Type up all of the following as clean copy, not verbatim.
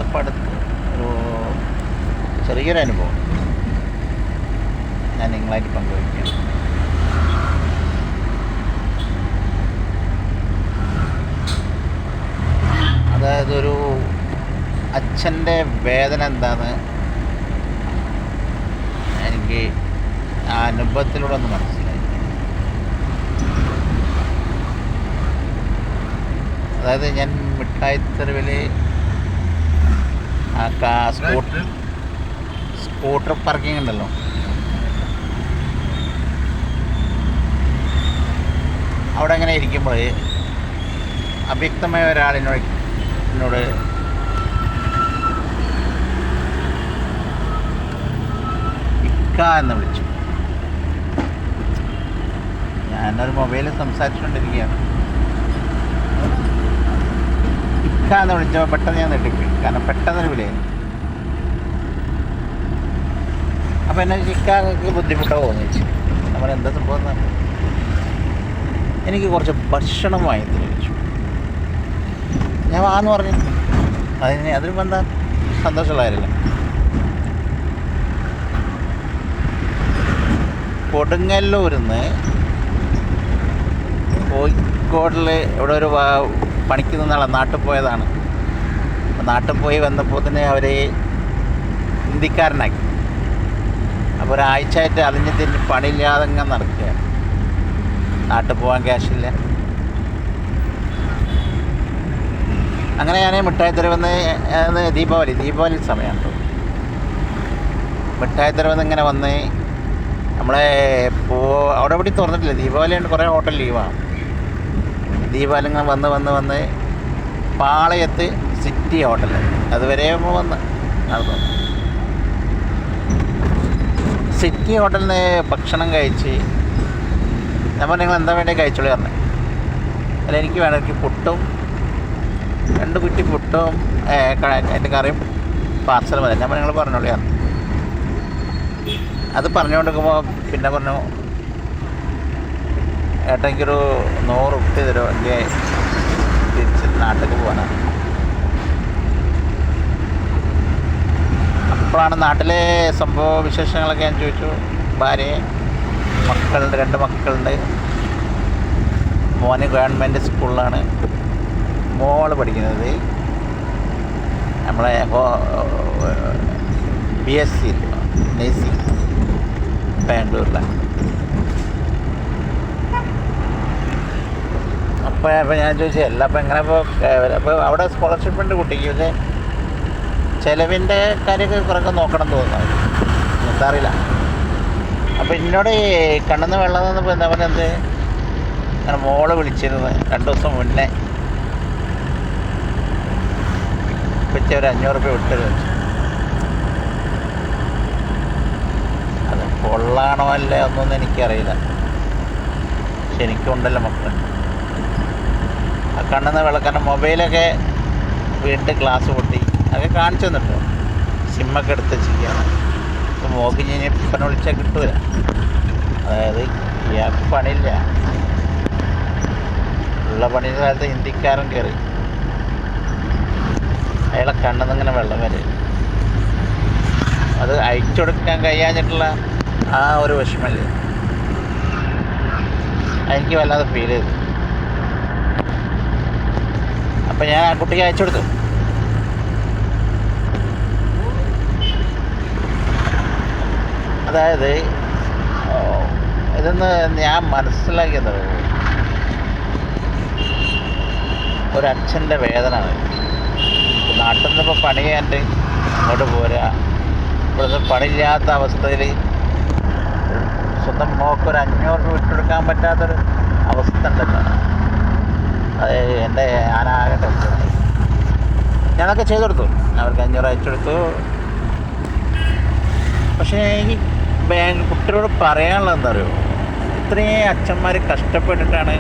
ഇപ്പം അടുത്ത് ഒരു ചെറിയൊരു അനുഭവം ഞാൻ നിങ്ങളായിട്ട് പങ്കുവയ്ക്കുകയാണ്. അതായത് ഒരു അച്ഛൻ്റെ വേദന എന്താണെന്ന് എനിക്ക് ആ അനുഭവത്തിലൂടെ ഒന്ന് മനസ്സിലായി. അതായത് ഞാൻ മിഠായിത്തെരുവിൽ സ്കൂട്ടർ പാർക്കിംഗ് ഉണ്ടല്ലോ, അവിടെ അങ്ങനെ ഇരിക്കുമ്പോൾ അവ്യക്തമായ ഒരാളിനോട് ഇക്ക എന്ന് വിളിച്ചു. ഞാനൊരു മൊബൈലിൽ സംസാരിച്ചുകൊണ്ടിരിക്കുകയാണ്. ഇക്ക എന്ന് വിളിച്ചപ്പോൾ പെട്ടെന്ന് ഞാൻ നെട്ടിപ്പോയി. കാരണം പെട്ടെന്നൊരു വിലയായി. അപ്പോൾ എന്നെ ഇക്കാക്ക് ബുദ്ധിമുട്ടോ തോന്നിച്ചു. നമ്മളെന്താ സംഭവം? എനിക്ക് കുറച്ച് ഭക്ഷണം വാങ്ങി തരുന്നു. ഞാൻ വാന്ന് പറഞ്ഞു. അതിനും എന്താ സന്തോഷമുള്ള കാര്യമില്ല. കൊടുങ്ങല്ലൂരിൽ നിന്ന് കോഴിക്കോടിൽ ഇവിടെ ഒരു പണിക്ക് നിന്നാളെ നാട്ടിൽ പോയതാണ്. നാട്ടിൽ പോയി വന്നപ്പോൾ തന്നെ അവർ ഹിന്ദിക്കാരനാക്കി. അപ്പോൾ ഒരാഴ്ചയായിട്ട് അതിന് തിരിഞ്ഞ് പണിയില്ലാതെ ഇങ്ങനെ നടക്കുകയാണ്. നാട്ടിൽ പോകാൻ ക്യാഷില്ല. അങ്ങനെ ഞാൻ മിഠായിത്തെരുവെന്ന് ദീപാവലി സമയമുണ്ട്. മിഠായിത്തെരുവെന്ന് ഇങ്ങനെ വന്ന് നമ്മളെ അവിടെ എവിടെ തുറന്നിട്ടില്ല. ദീപാവലി ഉണ്ട്, കുറേ ഹോട്ടൽ ലീവാണ്. ദീപാവലി ഇങ്ങനെ വന്ന് പാളയത്ത് സിറ്റി ഹോട്ടൽ, അതുവരെ നമ്മൾ വന്ന് നടന്നു. സിറ്റി ഹോട്ടലിൽ നിന്ന് ഭക്ഷണം കഴിച്ച് നമ്മൾ നിങ്ങൾ എന്താ വേണ്ടി കഴിച്ചോളി പറഞ്ഞു. അല്ല, എനിക്ക് വേണമെങ്കിൽ പുട്ടും 2 കുറ്റി പുട്ടും അതിൻ്റെ കറിയും പാർസൽ മതി. ഞാൻ നിങ്ങൾ പറഞ്ഞോളിയാണ്. അത് പറഞ്ഞുകൊണ്ടിരിക്കുമ്പോൾ പിന്നെ പറഞ്ഞു, ഏട്ടാ എനിക്കൊരു 100 റുപ്യ തരുമോ, എനിക്ക് തിരിച്ച് നാട്ടിലേക്ക് പോകാനാണ്. അപ്പോഴാണ് നാട്ടിലെ സംഭവ വിശേഷങ്ങളൊക്കെ ഞാൻ ചോദിച്ചു. ഭാര്യയെ, മക്കളുണ്ട്, 2 മക്കളുണ്ട്. മോന് ഗവൺമെൻറ് സ്കൂളിലാണ്, മോള് പഠിക്കുന്നത് നമ്മളെ BSc നേഴ്സിംഗ് ബാംഗ്ലൂരിലാണ്. അപ്പോൾ ഞാൻ ചോദിച്ചു എല്ലാം അപ്പോൾ എങ്ങനെ അപ്പോൾ അവിടെ സ്കോളർഷിപ്പ് ഉണ്ട് കുട്ടിക്ക്, പക്ഷേ ചിലവിൻ്റെ കാര്യമൊക്കെ കുറേയൊക്കെ നോക്കണം തോന്നുന്നു, എന്താ അറിയില്ല. അപ്പോൾ എന്നോട് കണ്ണെന്ന് വെള്ളം തന്നപ്പോൾ എന്താ പറയുന്നത്, അങ്ങനെ മോള് വിളിച്ചിരുന്നു 2 ദിവസം മുന്നേ. വെച്ച് ഒരു 500 റുപ്യ വിട്ടത് വെച്ചു. അത് കൊള്ളാണോ അല്ലേ ഒന്നും എനിക്കറിയില്ല. ശരിക്കുണ്ടല്ലോ മക്കൾ ആ കണ്ണെന്ന് വെള്ളം. കാരണം മൊബൈലൊക്കെ വീണ്ടും ഗ്ലാസ് പൊട്ടി അതൊക്കെ കാണിച്ചു തന്നിട്ടോ, സിമ്മൊക്കെ എടുത്ത് വെച്ചിരിക്കുകയാണ്. അപ്പോൾ മോക്ക് ഇനി ഇപ്പനെ വിളിച്ചാൽ കിട്ടൂല. അതായത് ഇയാൾക്ക് പണിയില്ല, ഉള്ള പണിയുടെ കാലത്ത് ഹിന്ദിക്കാരൻ കയറി അയാളെ കണ്ണെന്നിങ്ങനെ വെള്ളം വരെ. അത് അയച്ചു കൊടുക്കാൻ കഴിയാഞ്ഞിട്ടുള്ള ആ ഒരു വിഷമല്ലേ എനിക്ക് വല്ലാതെ ഫീൽ ചെയ്തു. അപ്പം ഞാൻ ആ കുട്ടിക്ക് അയച്ചു കൊടുത്തു. അതായത് ഇതൊന്ന് ഞാൻ മനസ്സിലാക്കിയത് ഒരച്ഛൻ്റെ വേദന. നാട്ടിൽ നിന്നിപ്പോൾ പണി ചെയ്യാണ്ട് ഇങ്ങോട്ട് പോരാ, ഇവിടുന്ന് പണിയില്ലാത്ത അവസ്ഥയിൽ സ്വന്തം മോക്ക് ഒരു 500 രൂപ വിട്ടെടുക്കാൻ പറ്റാത്തൊരു അവസ്ഥ ഉണ്ടല്ലോ. അത് എൻ്റെ ഞാനാകെ ടെൻഷനായി. ഞാനതൊക്കെ ചെയ്തു കൊടുത്തു, അവർക്ക് 500 അയച്ചു കൊടുത്തു. പക്ഷേ ഈ കുട്ടികളോട് പറയാനുള്ളത് എന്താ അറിയുമോ, ഇത്രയും അച്ഛന്മാർ കഷ്ടപ്പെട്ടിട്ടാണ്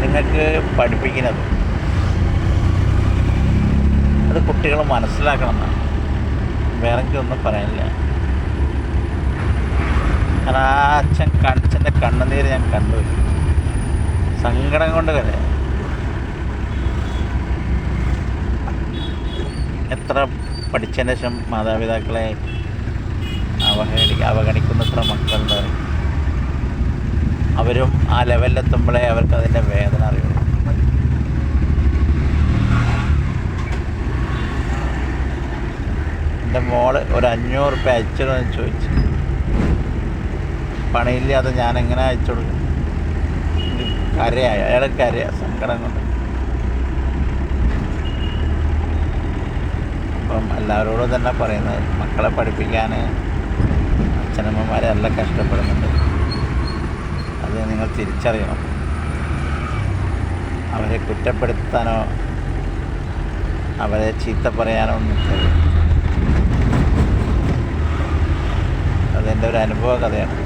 നിങ്ങൾക്ക് പഠിപ്പിക്കുന്നത്. അത് കുട്ടികൾ മനസ്സിലാക്കണം എന്നാണ്. വേറെ എനിക്കൊന്നും പറയാനില്ല. കാരണം ആ അച്ഛൻ്റെ കണ്ണുനീര് ഞാൻ കണ്ടു, സങ്കടം കൊണ്ട് കരയാ. എത്ര പഠിച്ചതിന് ശേഷം മാതാപിതാക്കളെ അവഗണിക്കുന്നത്ര മക്കളുണ്ട്. അവരും ആ ലെവലിലെത്തുമ്പോഴേ അവർക്ക് അതിൻ്റെ വേദന അറിയുള്ളൂ. എൻ്റെ മോള് ഒരു 500 ഉറുപ്പ്യ അയച്ചിടുമെന്ന് ചോദിച്ചു. പണിയില്ലാതെ ഞാൻ എങ്ങനെ അയച്ചു കൊടുക്കും? കരയായി, അയാൾ കരയാ സങ്കടം കൊണ്ട്. അപ്പം എല്ലാവരോടും തന്നെ പറയുന്നത്, മക്കളെ പഠിപ്പിക്കാൻ അച്ഛനമ്മമാരെ എല്ലാം കഷ്ടപ്പെടുന്നുണ്ട്. അത് നിങ്ങൾ തിരിച്ചറിയണം. അവരെ കുറ്റപ്പെടുത്താനോ അവരെ ചീത്ത പറയാനോ ഒന്നും കഴിയും. അതെൻ്റെ ഒരു അനുഭവ കഥയാണ്.